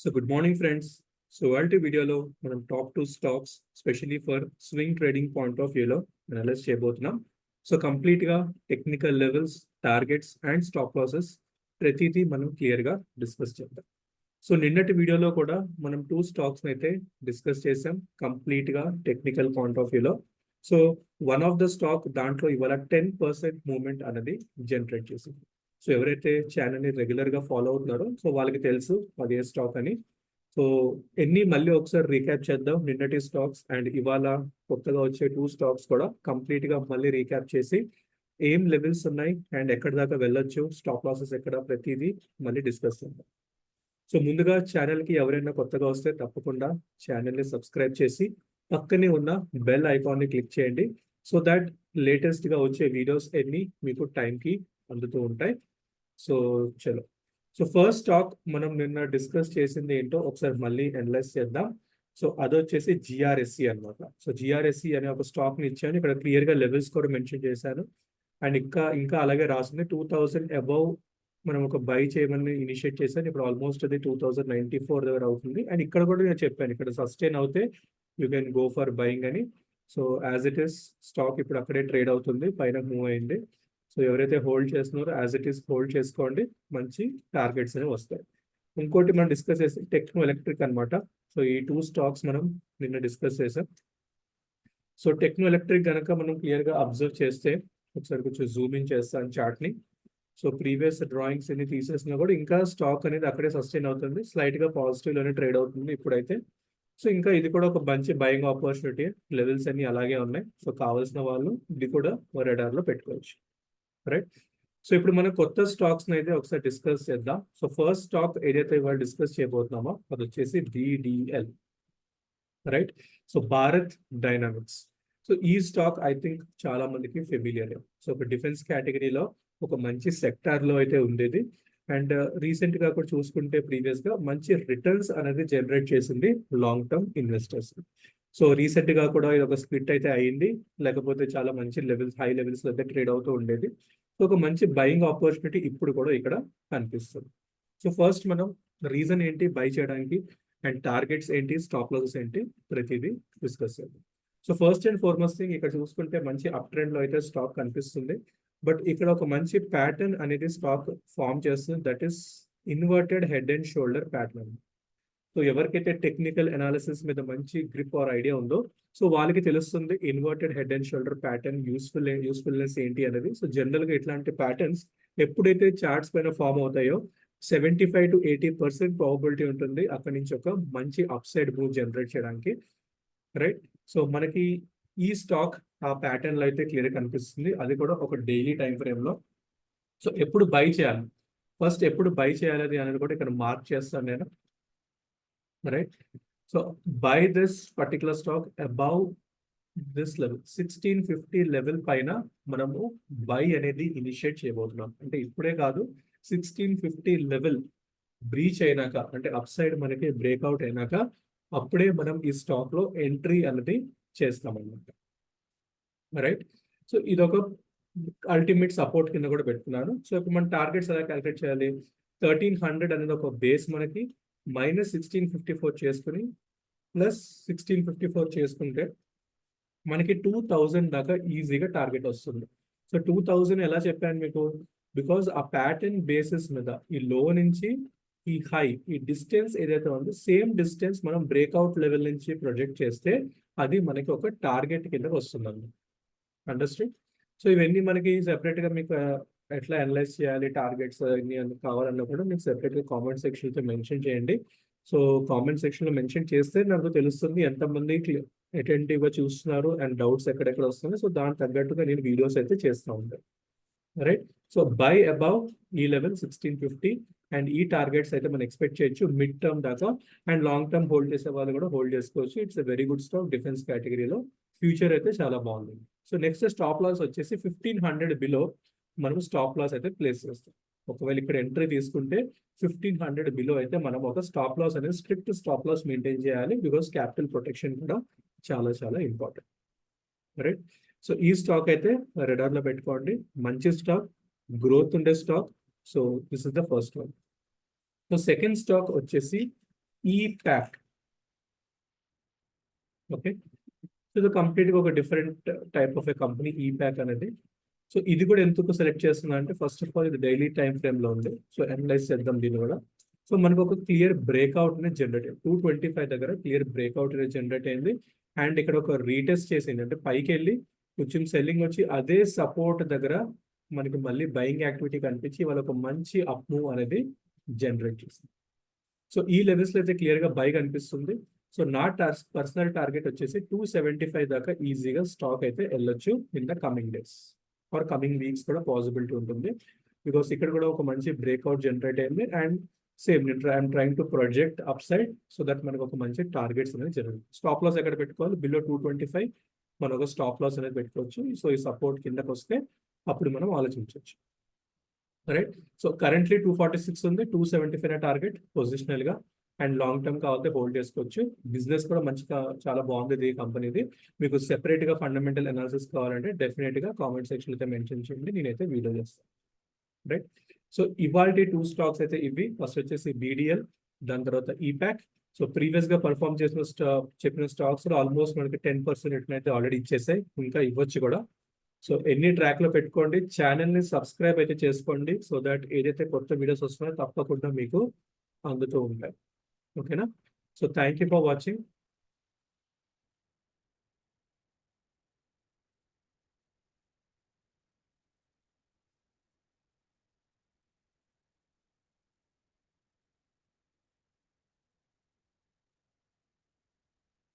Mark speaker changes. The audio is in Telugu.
Speaker 1: So good morning, friends. So వాళ్ళ వీడియోలో మనం top 2 stocks specially for swing trading point of వ్యూలో అనలైజ్ చేయబోతున్నాం. సో కంప్లీట్ గా technical levels, targets and stop losses ప్రతిదీ మనం క్లియర్ గా డిస్కస్ చేద్దాం. సో నిన్నటి వీడియోలో కూడా మనం 2 స్టాక్స్ అయితే డిస్కస్ చేసాం కంప్లీట్ గా టెక్నికల్ పాయింట్ ఆఫ్ వ్యూలో. So one of the stock దాంట్లో ఇవాళ 10% మూవ్మెంట్ అనేది జనరేట్ చేసింది. సో ఎవరైతే ఛానల్ ని రెగ్యులర్ గా ఫాలో అవుతున్నారో సో వాళ్ళకి తెలుసు అది ఏ స్టాక్ అని. సో మళ్ళీ ఒకసారి రీక్యాప్ చేద్దాం నిన్నటి స్టాక్స్ అండ్ ఇవాళ కొత్తగా వచ్చే 2 స్టాక్స్ కూడా కంప్లీట్ గా మళ్ళీ రీక్యాప్ చేసి ఏం లెవెల్స్ ఉన్నాయి అండ్ ఎక్కడి దాకా వెళ్ళొచ్చు, స్టాప్ లాసెస్ ఎక్కడ, ప్రతిదీ మళ్ళీ డిస్కస్ చేద్దాం. సో ముందుగా ఛానల్ కి ఎవరైనా కొత్తగా వస్తే తప్పకుండా ఛానల్ ని సబ్స్క్రైబ్ చేసి పక్కనే ఉన్న బెల్ ఐకాన్ ని క్లిక్ చేయండి. సో దాట్ లేటెస్ట్ గా వచ్చే వీడియోస్ అన్ని మీకు టైం కి అందుతూ ఉంటాయి. సో చలో, సో ఫస్ట్ స్టాక్ మనం నిన్న డిస్కస్ చేసింది ఏంటో ఒకసారి మళ్ళీ అనలైజ్ చేద్దాం. సో అదొచ్చేసి జిఆర్ఎస్సి అనమాట. సో జిఆర్ఎస్సి అనే ఒక స్టాక్ ని ఇచ్చాను, ఇక్కడ క్లియర్ గా లెవెల్స్ కూడా మెన్షన్ చేశాను అండ్ ఇంకా అలాగే రాసింది 2000 అబౌవ్ మనం ఒక బై చేయమని ఇనిషియేట్ చేశాను. ఇప్పుడు ఆల్మోస్ట్ అది 2094 దగ్గర అవుతుంది అండ్ ఇక్కడ కూడా నేను చెప్పాను ఇక్కడ సస్టైన్ అవుతే you can go for buying అని. So as it is stock ఇప్పుడు అక్కడే ట్రేడ్ అవుతుంది, పైన మూవ్ అయింది. సో ఎవరైతే హోల్డ్ చేస్తున్నారో యాజ్ ఇట్ ఈస్ హోల్డ్ చేసుకోండి, మంచి టార్గెట్స్ అనేవి వస్తాయి. ఇంకోటి మనం డిస్కస్ చేసి టెక్నో ఎలక్ట్రిక్ అనమాట. సో ఈ 2 స్టాక్స్ మనం నిన్న డిస్కస్ చేసాం. సో టెక్నో ఎలక్ట్రిక్ కనుక మనం క్లియర్ గా అబ్జర్వ్ చేస్తే ఒకసారి కొంచెం జూమ్ ఇన్ చేస్తాను చార్ట్ ని. సో ప్రీవియస్ డ్రాయింగ్స్ అన్ని తీసేసినా కూడా ఇంకా స్టాక్ అనేది అక్కడే సస్టైన్ అవుతుంది, స్లైట్ గా పాజిటివ్ లోనే ట్రేడ్ అవుతుంది ఇప్పుడైతే. సో ఇంకా ఇది కూడా ఒక మంచి బయింగ్ ఆపర్చునిటీ, లెవెల్స్ అన్ని అలాగే ఉన్నాయి. సో కావాల్సిన వాళ్ళు ఇది కూడా రెడార్ లో పెట్టుకోవచ్చు, రైట్. సో ఇప్పుడు మనం కొత్త స్టాక్స్ అయితే ఒకసారి డిస్కస్ చేద్దాం. సో ఫస్ట్ స్టాక్ ఏదైతే ఇవాళ డిస్కస్ చేయబోతున్నామో అది వచ్చేసి BDL, right. So Bharat dynamics. So ఈ స్టాక్ ఐ థింక్ చాలా మందికి ఫెమిలియర్. సో ఒక డిఫెన్స్ కేటగిరీలో ఒక మంచి సెక్టార్ లో అయితే ఉండేది అండ్ రీసెంట్ గా కూడా చూసుకుంటే ప్రీవియస్ గా మంచి రిటర్న్స్ అనేది జనరేట్ చేసింది long term investors. So recent గా కూడా ఇది ఒక స్ప్లిట్ అయితే అయింది, లేకపోతే చాలా మంచి లెవెల్స్, హై లెవెల్స్ అయితే ట్రేడ్ అవుతూ ఉండేది. సో ఒక మంచి బయింగ్ ఆపర్చునిటీ ఇప్పుడు కూడా ఇక్కడ కనిపిస్తుంది. సో ఫస్ట్ మనం రీజన్ ఏంటి బై చేయడానికి అండ్ టార్గెట్స్ ఏంటి, స్టాప్ లాసెస్ ఏంటి, ప్రతిదీ డిస్కస్ చేద్దాం. So first and foremost thing ఇక్కడ చూసుకుంటే మంచి అప్ ట్రెండ్ లో అయితే స్టాక్ కనిపిస్తుంది. బట్ ఇక్కడ ఒక మంచి ప్యాటర్న్ అనేది స్టాక్ ఫామ్ చేస్తుంది, that is inverted head and shoulder pattern. So ఎవరికైతే టెక్నికల్ అనాలిసిస్ మీద మంచి గ్రిప్ ఆర్ ఐడియా ఉందో సో వాళ్ళకి తెలుస్తుంది inverted head and shoulder pattern usefulness ఏంటి అనేది. సో జనరల్ గా ఇట్లాంటి ప్యాటర్న్స్ ఎప్పుడైతే చార్ట్స్ పైన ఫామ్ అవుతాయో 75 to 80% ప్రాబబిలిటీ ఉంటుంది అక్కడి నుంచి ఒక మంచి అప్ సైడ్ మూవ్ జనరేట్ చేయడానికి, రైట్. సో మనకి ఈ స్టాక్ ఆ ప్యాటర్న్ లో అయితే క్లియర్ కనిపిస్తుంది, అది కూడా ఒక డైలీ టైం ఫ్రేమ్ లో. సో ఎప్పుడు బై చేయాలి, ఫస్ట్ ఎప్పుడు బై చేయాలి అనేది కూడా ఇక్కడ మార్క్ చేస్తాను నేను, right. So by this particular stock above this level 1650 level పైన మనము బై అనేది ఇనిషియేట్ చేయబోతున్నాం. అంటే ఇప్పుడే కాదు, 1650 లెవెల్ బ్రీచ్ అయినాక అంటే అప్ సైడ్ మనకి బ్రేక్అవుట్ అయినాక అప్పుడే మనం ఈ స్టాక్ లో ఎంట్రీ అనేది చేస్తామన్నమాట, రైట్. సో ఇదొక అల్టిమేట్ సపోర్ట్ కింద కూడా పెట్టుకున్నాను. సో ఇప్పుడు మన టార్గెట్స్ ఎలా క్యాలిక్యులేట్ చేయాలి, 1300 అనేది ఒక బేస్ మనకి, మైనస్ 1654 చేసుకుని ప్లస్ 1654 చేసుకుంటే మనకి 2000 దాకా ఈజీగా టార్గెట్ వస్తుంది. సో 2000 ఎలా చెప్పాను మీకు, బికాస్ ఆ ప్యాటర్న్ బేసిస్ మీద ఈ లో నుంచి ఈ హై, ఈ డిస్టెన్స్ ఏదైతే ఉందో సేమ్ డిస్టెన్స్ మనం బ్రేక్అవుట్ లెవెల్ నుంచి ప్రొజెక్ట్ చేస్తే అది మనకి ఒక టార్గెట్ కింద వస్తుంది. అండర్స్టాండ్. సో ఇవన్నీ మనకి సెపరేట్ గా మీకు ఎట్లా అనలైజ్ చేయాలి, టార్గెట్స్ అన్ని కావాలన్నా కూడా మీకు సెపరేట్ గా కామెంట్ సెక్షన్ లో మెన్షన్ చేయండి. సో కామెంట్ సెక్షన్ లో మెన్షన్ చేస్తే నాకు తెలుస్తుంది ఎంతమంది అటెంటివ్ గా చూస్తున్నారు అండ్ డౌట్స్ ఎక్కడెక్కడ వస్తున్నాయి. సో దానికి తగ్గట్టుగా నేను వీడియోస్ అయితే చేస్తూ ఉంటాను, రైట్. సో బై అబౌవ్ ఈ లెవెల్ 1650 అండ్ ఈ టార్గెట్స్ అయితే మనం ఎక్స్పెక్ట్ చేయొచ్చు మిడ్ టర్మ్ దాకా. అండ్ లాంగ్ టర్మ్ హోల్డ్ చేసే వాళ్ళు కూడా హోల్డ్ చేసుకోవచ్చు. It's a very good stock defence కేటగిరీలో, ఫ్యూచర్ అయితే చాలా బాగుంది. సో నెక్స్ట్ స్టాప్ లాస్ వచ్చేసి 1500 బిలో మనం స్టాప్ లాస్ అయితే ప్లేస్ చేస్తాం. ఒకవేళ ఇక్కడ ఎంట్రీ తీసుకుంటే 1500 బిలో అయితే మనం ఒక స్టాప్ లాస్ అనేది స్ట్రిక్ట్ స్టాప్ లాస్ మెయింటైన్ చేయాలి, బికాస్ క్యాపిటల్ ప్రొటెక్షన్ కూడా చాలా చాలా ఇంపార్టెంట్, రైట్. సో ఈ స్టాక్ అయితే రెడార్ లో పెట్టుకోండి, మంచి స్టాక్, గ్రోత్ ఉండే stock. So this is the first one. So second stock వచ్చేసి ఈప్యాక్. ఓకే, సో ఇది కంప్లీట్ గా ఒక different type of a company Epack అనేది. సో ఇది కూడా ఎందుకు సెలెక్ట్ చేస్తున్నా అంటే ఫస్ట్ ఆఫ్ ఆల్ ఇది డైలీ టైం ఫ్రేమ్ లో ఉంది. సో అనలైజ్ చేద్దాం దీన్ని కూడా. సో మనకు ఒక క్లియర్ బ్రేక్అవుట్ అనేది జనరేట్ అయింది 225 దగ్గర క్లియర్ బ్రేక్అవుట్ అనేది జనరేట్ అయింది. అండ్ ఇక్కడ ఒక రీటెస్ట్ చేసింది, అంటే పైకి వెళ్ళి కొంచెం సెల్లింగ్ వచ్చి అదే సపోర్ట్ దగ్గర మనకి మళ్ళీ బయింగ్ యాక్టివిటీ కనిపించి వాళ్ళ ఒక మంచి అప్ మూవ్ అనేది జనరేట్ చేసింది. సో ఈ లెవెల్స్ లో అయితే క్లియర్ గా బై కనిపిస్తుంది. సో నా పర్సనల్ టార్గెట్ వచ్చేసి 275 దాకా ఈజీగా స్టాక్ అయితే వెళ్ళొచ్చు in the coming days or coming weeks కూడా పాసిబిలిటీ ఉంటుంది. బికాస్ ఇక్కడ కూడా ఒక మంచి బ్రేక్అవుట్ జనరేట్ అయింది. And same I'm trying to project up side so that మనకు ఒక మంచి టార్గెట్స్ అనేది జరుగుతుంది. స్టాప్ లాస్ ఎక్కడ పెట్టుకోవాలి, బిలో 225 మనం ఒక స్టాప్ లాస్ అనేది పెట్టుకోవచ్చు. సో ఈ సపోర్ట్ కిందకి వస్తే అప్పుడు మనం ఆలోచించవచ్చు. రైట్, సో కరెంట్లీ 246 ఉంది, 275 టార్గెట్ పొజిషనల్ గా. అండ్ లాంగ్ టర్మ్ కావాలంటే హోల్డ్ చేసుకోవచ్చు. బిజినెస్ కూడా మంచిగా చాలా బాగుంది ఈ కంపెనీది. మీకు సెపరేట్ గా ఫండమెంటల్ అనాలిసిస్ కావాలంటే డెఫినెట్ గా కామెంట్ సెక్షన్ అయితే మెన్షన్ చేయండి, నేనైతే వీడియో చేస్తాను. రైట్, సో ఇవాళ 2 స్టాక్స్ అయితే ఇవి. ఫస్ట్ వచ్చేసి బీడీఎల్, దాని తర్వాత ఈప్యాక్. సో ప్రీవియస్ గా పర్ఫామ్ చేసిన చెప్పిన స్టాక్స్ లో ఆల్మోస్ట్ మనకి 10% రిటర్న్ అయితే ఆల్రెడీ ఇచ్చేసాయి, ఇంకా ఇవ్వచ్చు కూడా. సో ఎన్ని ట్రాక్ లో పెట్టుకోండి, ఛానల్ ని సబ్స్క్రైబ్ అయితే చేసుకోండి సో దట్ ఏదైతే కొత్త వీడియోస్ వస్తున్నాయో తప్పకుండా మీకు అందుతూ ఉంటాయి. ఓకేనా, so thank you for watching.